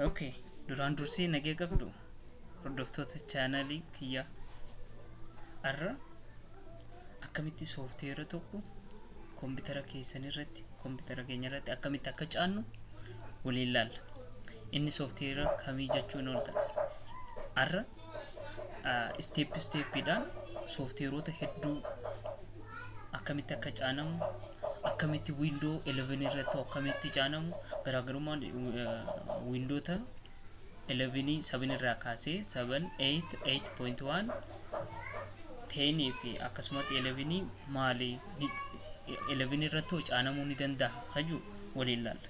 Okay, duraan dursee nagee qabdu hordoftoota chaanalii kiyya arra akkamitti soofteera tokko kompitara keessan irratti kompitara keenya irratti akkamitti akka caannu waliin laalla. Inni soofteera kamii jechuun oolta arra steepidhaan soofteerota hedduu akkamitti akka caanamu akkamitti window 11 irratti akkamitti caanamu garaagarummaan windowta 11 7 irraa kaasee 7 8 8.1 10 fi akkasumatti 11 maali 11 irratti caanamuu ni danda'a kaju waliin laalla.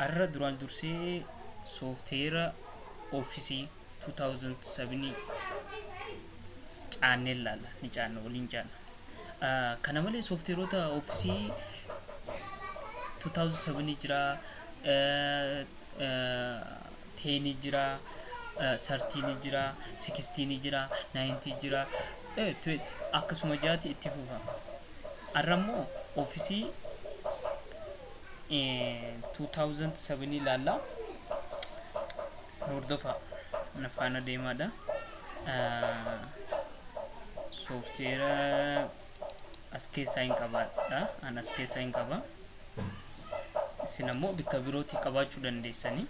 Arra duraan dursee soofteera Office 2007 caanee laalla ni caana waliin caana. Kana malee soofteerota Office 2007 jira 10 jira 13 jira 16 jira 90 jira akkasuma jaati itti fufa. Arrammoo Office 2007 laalla hordofa nafaana deemaadha. Soofteera as keessaa hin qabaadha. An as keessaa hin qaba. Isin ammoo bikka birootii qabaachuu dandeessanii.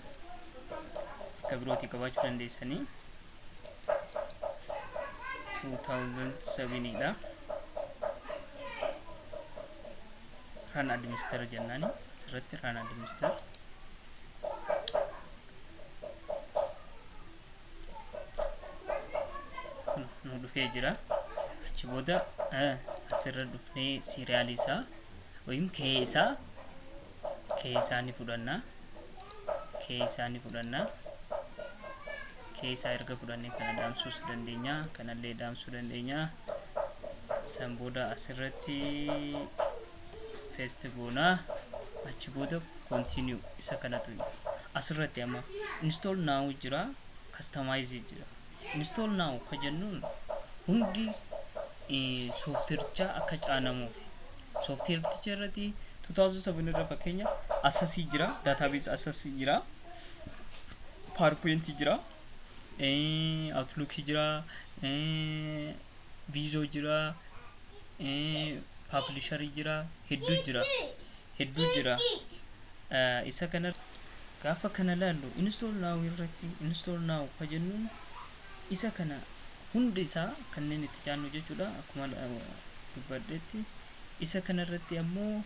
Bikka birootii qabaachuu dandeessanii. 2007 dha. Run administrator jennani. Asirratti run administrator. Nu dhufee jira. Achi booda asirra dhufnee serial isaa wayim kee isaa ni fudhanna. Kee isaa erga fudhannee kana daamsuus dandeenya, kanallee daamsuu dandeenya. San booda asirratti paste goona. Achi booda continue isa kanatu asirratti amma install now jira, customize jira. Install now ka jennuun hundi soofteericha akka caanamuuf soofteericha irratti 2007 irra fakkeenya assasii jira, database assasii jira, PowerPoint jira, Outlook jira, Visio jira, Publisher jira, hedduu jira. Isa kana gaafa kana laallu install now irratti install now ka jennuun isa kana hundi isaa kanneen itti caannu jechuudha. Akkuma dubbadhetti isa kana irratti ammoo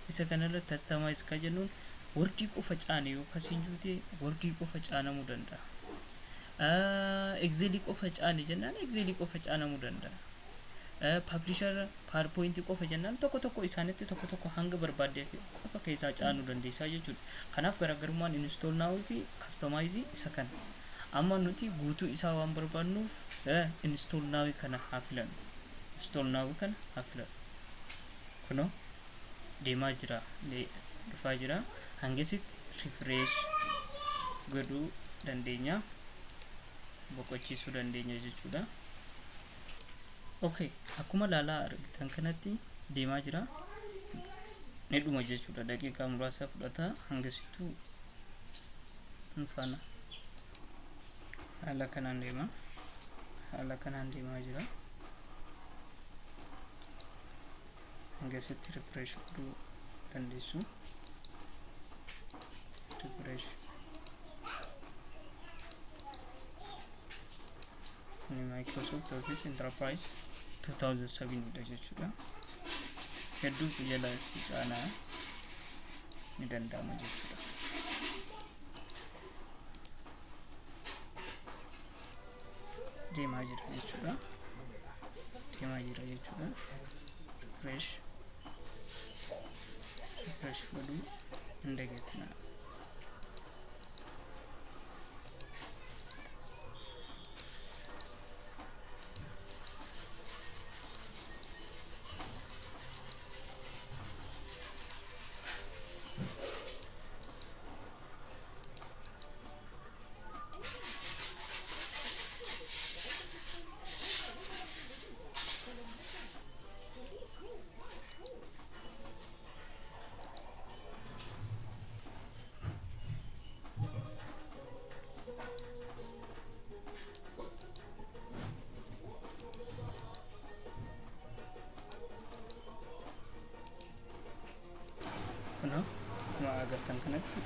isa kana irratti customize ka jennuun wordii qofa caane yookaan sinjuutee wordii qofa caanamuu danda'a. Excel qofa caane jennaan Excel qofa caanamuu danda'a. Publisher PowerPoint qofa jennaan tokko isaanitti tokko hanga barbaadde qofa keessaa caanuu dandeessaa jechuudha. Kanaaf garaagarummaan install now fi customize isa kana. Amma nuti guutuu isaa waan barbaannuuf install now kana hafilan. Kuno deemaa jira, dhufaa jira. Hangasitti refresh godhuu dandeenya, boqochiisuu dandeenya jechuudha. Okay, akkuma laalaa argitan kanatti deemaa jira. Ni dhuma jechuudha. Daqiiqaa muraasa fudhata. Hangasittuu nufaana haala kanaan deemaa jira. Hangasitti refresh godhuu dandeessu. Refresh ni Microsoft Office Enterprise 2007 dha jechuudha. Hedduu jala itti caanaa ni danda'ama jechuudha. Deemaa jira jechuudha. Refresh godhuu hin dagatinaa.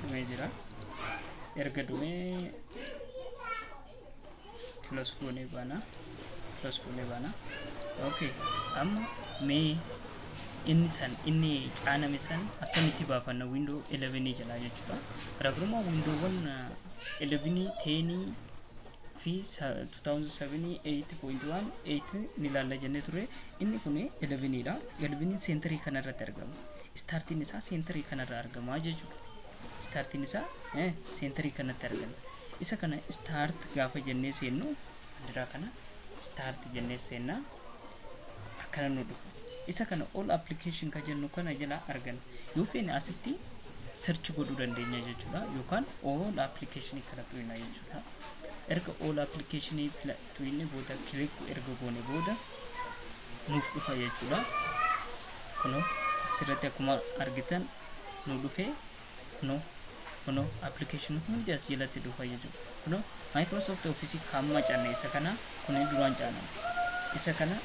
dhumee jira. Erga dhumee close goonee baana. Okay, amma mee inni caaname san akkamitti baafanna window 11 jala jechuudha. Garaagarummaa windowwan 11 10 fi 2007 8.1 8 ni laalla jennee ture. Inni kun 11 dha. 11 century kanarratti argama. Starting isaa century kanarra argama jechuudha. Starting isaa century kanatti argama. Isa kana start gaafa jennee seennu andira kana start jennee seenna akkana nu dhufu. Isa kana all application ka jennu kana jala argan. Yoo feene asitti search godhuu dandeenya jechuudha. Yookaan all application kana tuina jechuudha. Erga all application tuine booda click erga goone booda nuuf dhufa jechuudha. Kuno asirratti akkuma argitan nu dhufe kuno application hundi as jalatti dhufa jechuudha. Kuno Microsoft Office kamma caanne isa kana kun duraan caana. Isa kana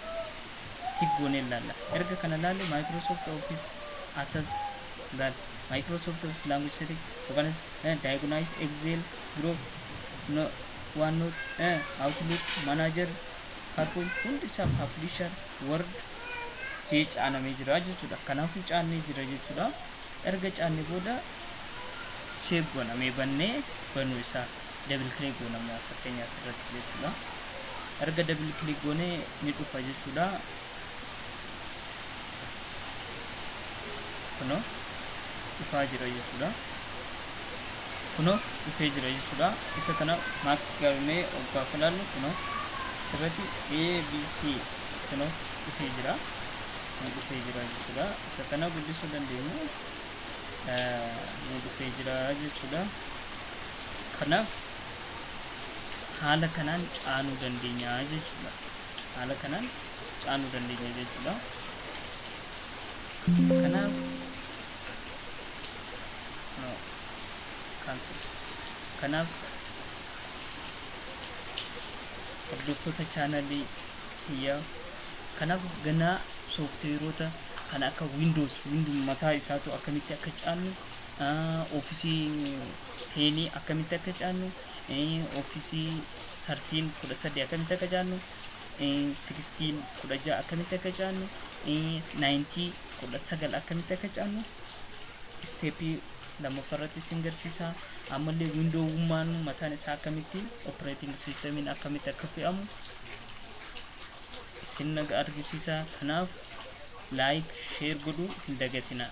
goone lalla. Erga kana lalle Microsoft Office access that Microsoft Office language setting organize diagnose Excel group no OneNote Outlook Manager PowerPoint hundi isaa publisher Word jee caanamee jira jechuudha. Kanaafuu caannee jira jechuudha. Erga caanne booda check goonamee bannee banuu isaa double click goonamee fakkeenyaa asirratti jechuudha. Erga double click goonee ni dhufa jechuudha. Kuno dhufaa jira jechuudha. Isa kana max galmee oggaa filaallu kuno asirratti ABC kuno dhufee jira jechuudha. Isa kana guddisuu dandeenya. Dhufee jira jechuudha. Kanaaf haala kanaan caanuu dandeenya jechuudha. Kanaaf cancel. Kanaaf hordoftoota chaanalii kiyyaa kanaaf ganaa sooftiweerota kan akka Windows mataa isaatu akkamitti akka caannu Office 10 akkamitti akka caannu Office 13 akkamitti akka caannu 16 akkamitti akka caannu 90 akkamitti akka caannu stepii lamaffaarratti singarsiisa. Ammallee window uumaan mataan isaa akkamitti operating systemiin akkamitti akka fe'amu isin naga argisiisa. Kanaaf like share godhuu hin dagatinaa.